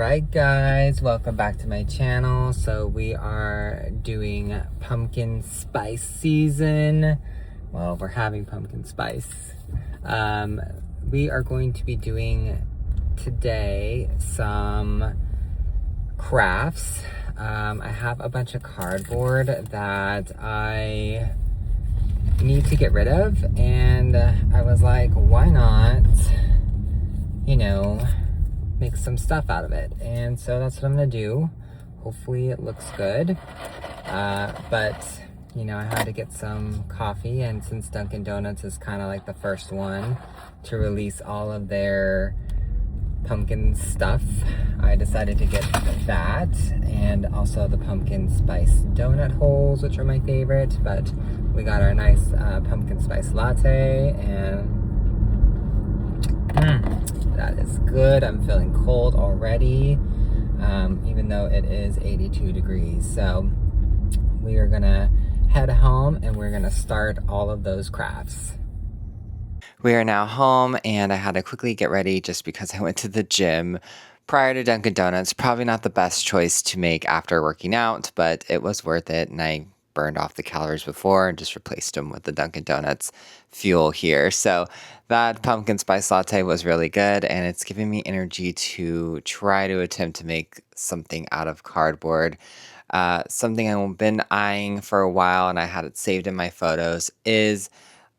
Alright guys, welcome back to my channel. So we are doing pumpkin spice season. Well, we're having pumpkin spice. We are going to be doing today some crafts. I have a bunch of cardboard that I need to get rid of, and I was like, why not, make some stuff out of it. And so that's what I'm gonna do. Hopefully it looks good. But I had to get some coffee, and since Dunkin' Donuts is kind of like the first one to release all of their pumpkin stuff, I decided to get that, and also the pumpkin spice donut holes, which are my favorite. But we got our nice pumpkin spice latte, and that is good. I'm feeling cold already, even though it is 82 degrees. So we are gonna head home and we're gonna start all of those crafts. We are now home, and I had to quickly get ready just because I went to the gym prior to Dunkin' Donuts. Probably not the best choice to make after working out, but it was worth it, and I burned off the calories before and just replaced them with the Dunkin' Donuts fuel here. So that pumpkin spice latte was really good, and it's giving me energy to try to attempt to make something out of cardboard. Something I've been eyeing for a while, and I had it saved in my photos, is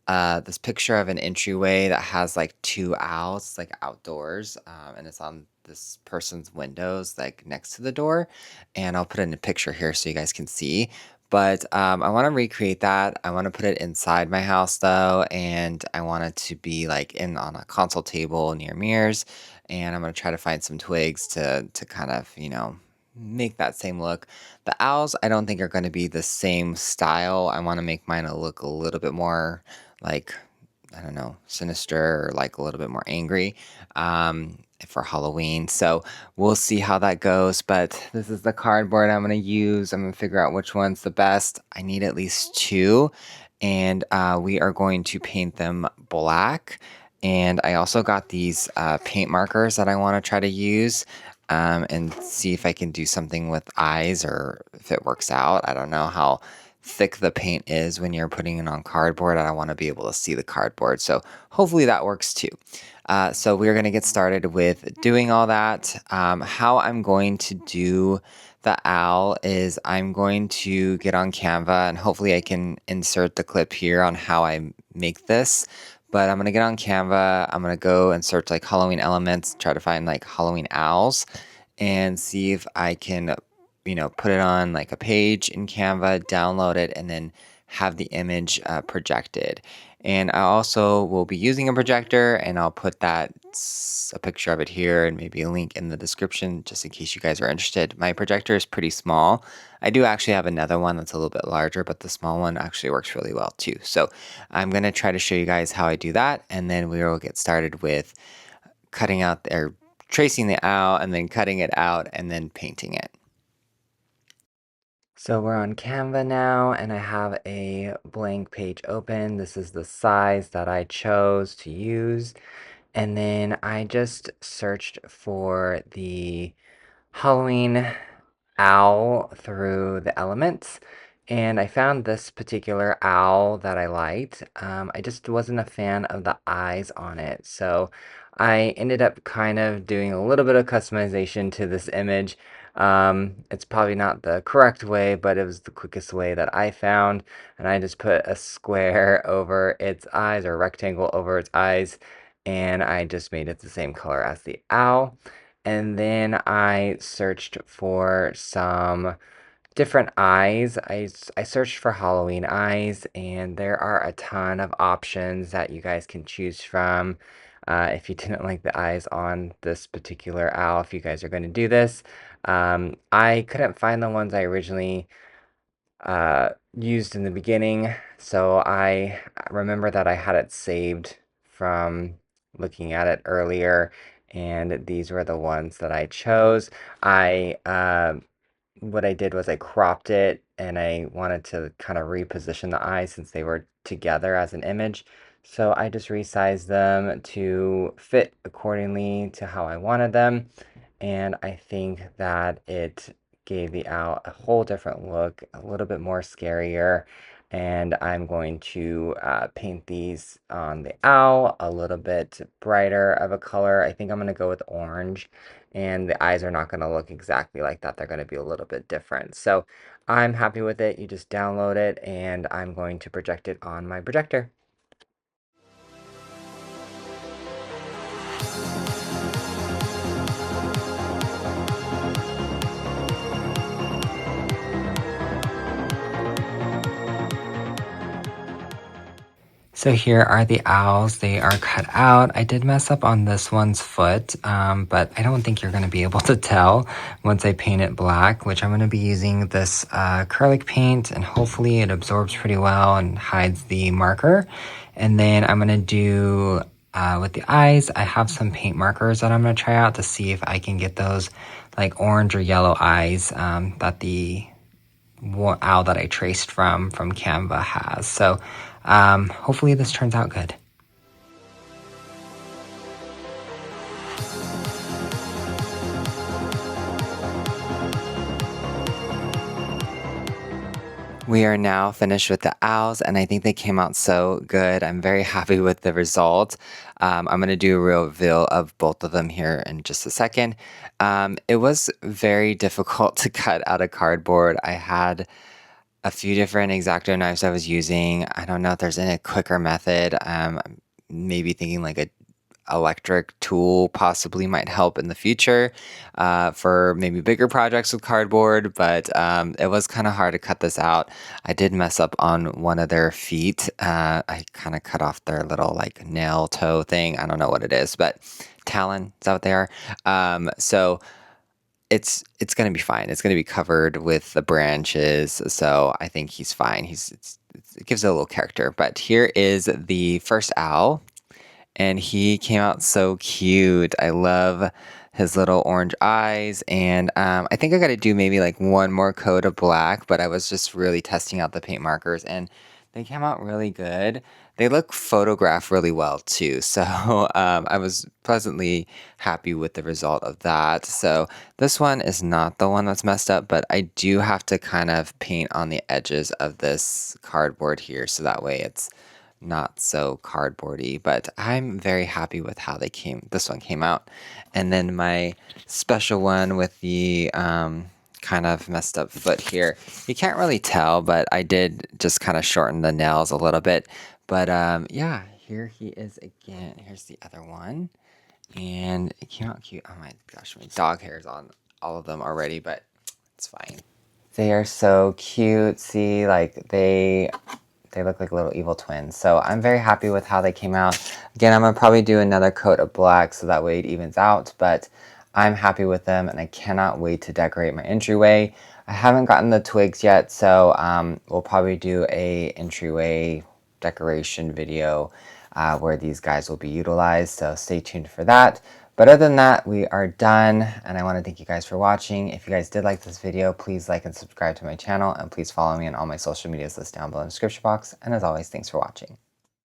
this picture of an entryway that has like two owls, like outdoors, and it's on this person's windows, like next to the door. And I'll put in a picture here so you guys can see. But I want to recreate that. I want to put it inside my house though, and I want it to be like in on a console table near mirrors. And I'm gonna try to find some twigs to kind of make that same look. The owls I don't think are going to be the same style. I want to make mine look a little bit more like, I don't know, sinister, or like a little bit more angry for Halloween. So we'll see how that goes. But this is the cardboard I'm going to use. I'm going to figure out which one's the best. I need at least two, and we are going to paint them black. And I also got these paint markers that I want to try to use and see if I can do something with eyes, or if it works out. I don't know how thick the paint is when you're putting it on cardboard. I don't want to be able to see the cardboard, so hopefully that works too. So we're going to get started with doing all that. How I'm going to do the owl is I'm going to get on Canva, and hopefully I can insert the clip here on how I make this. But I'm going to get on Canva. I'm going to go and search like Halloween elements, try to find like Halloween owls, and see if I can put it on like a page in Canva, download it, and then have the image projected. And I also will be using a projector, and I'll put a picture of it here and maybe a link in the description just in case you guys are interested. My projector is pretty small. I do actually have another one that's a little bit larger, but the small one actually works really well too. So I'm going to try to show you guys how I do that, and then we will get started with cutting out or tracing the owl, and then cutting it out, and then painting it. So we're on Canva now, and I have a blank page open. This is the size that I chose to use. And then I just searched for the Halloween owl through the elements, and I found this particular owl that I liked. I just wasn't a fan of the eyes on it, so I ended up kind of doing a little bit of customization to this image. It's probably not the correct way, but it was the quickest way that I found, and I just put a square over its eyes, or a rectangle over its eyes, and I just made it the same color as the owl. And then I searched for some different eyes. I searched for Halloween eyes, and there are a ton of options that you guys can choose from. If you didn't like the eyes on this particular owl, if you guys are going to do this, I couldn't find the ones I originally used in the beginning, so I remember that I had it saved from looking at it earlier, and these were the ones that I chose. What I did was I cropped it, and I wanted to kind of reposition the eyes since they were together as an image. So I just resized them to fit accordingly to how I wanted them. and I think that it gave the owl a whole different look, a little bit more scarier. And I'm going to paint these on the owl a little bit brighter of a color. I think I'm going to go with orange, and the eyes are not going to look exactly like that. They're going to be a little bit different. So I'm happy with it. You just download it, and I'm going to project it on my projector. So here are the owls. They are cut out. I did mess up on this one's foot, but I don't think you're going to be able to tell once I paint it black, which I'm going to be using this acrylic paint, and hopefully it absorbs pretty well and hides the marker. And then I'm going to do, with the eyes, I have some paint markers that I'm going to try out to see if I can get those like orange or yellow eyes that the owl that I traced from Canva has. So hopefully this turns out good. We are now finished with the owls, and I think they came out so good. I'm very happy with the result. I'm going to do a reveal of both of them here in just a second. It was very difficult to cut out of cardboard. I had a few different X-Acto knives I was using. I don't know if there's any quicker method. Maybe thinking like a electric tool possibly might help in the future for maybe bigger projects with cardboard, but it was kind of hard to cut this out. I did mess up on one of their feet. I kind of cut off their little like nail toe thing. I don't know what it is, but talon, is that what they are? So it's going to be fine. It's going to be covered with the branches, so I think he's fine. It gives it a little character. But here is the first owl, and he came out so cute. I love his little orange eyes, and I think I got to do maybe like one more coat of black, but I was just really testing out the paint markers, and they came out really good. They look photographed really well too, so I was pleasantly happy with the result of that. So this one is not the one that's messed up, but I do have to kind of paint on the edges of this cardboard here, so that way it's not so cardboardy. But I'm very happy with how this one came out. And then my special one with the kind of messed up foot here, you can't really tell, but I did just kind of shorten the nails a little bit. But yeah, here he is again. Here's the other one, and it came out cute. Oh my gosh, my dog hair's on all of them already, but it's fine. They are so cute. See, like they look like little evil twins. So I'm very happy with how they came out. Again, I'm going to probably do another coat of black so that way it evens out, but I'm happy with them, and I cannot wait to decorate my entryway. I haven't gotten the twigs yet, so we'll probably do a entryway decoration video where these guys will be utilized, so stay tuned for that. But other than that, we are done, and I want to thank you guys for watching. If you guys did like this video, please like and subscribe to my channel, and please follow me on all my social medias listed down below in the description box. And as always, thanks for watching.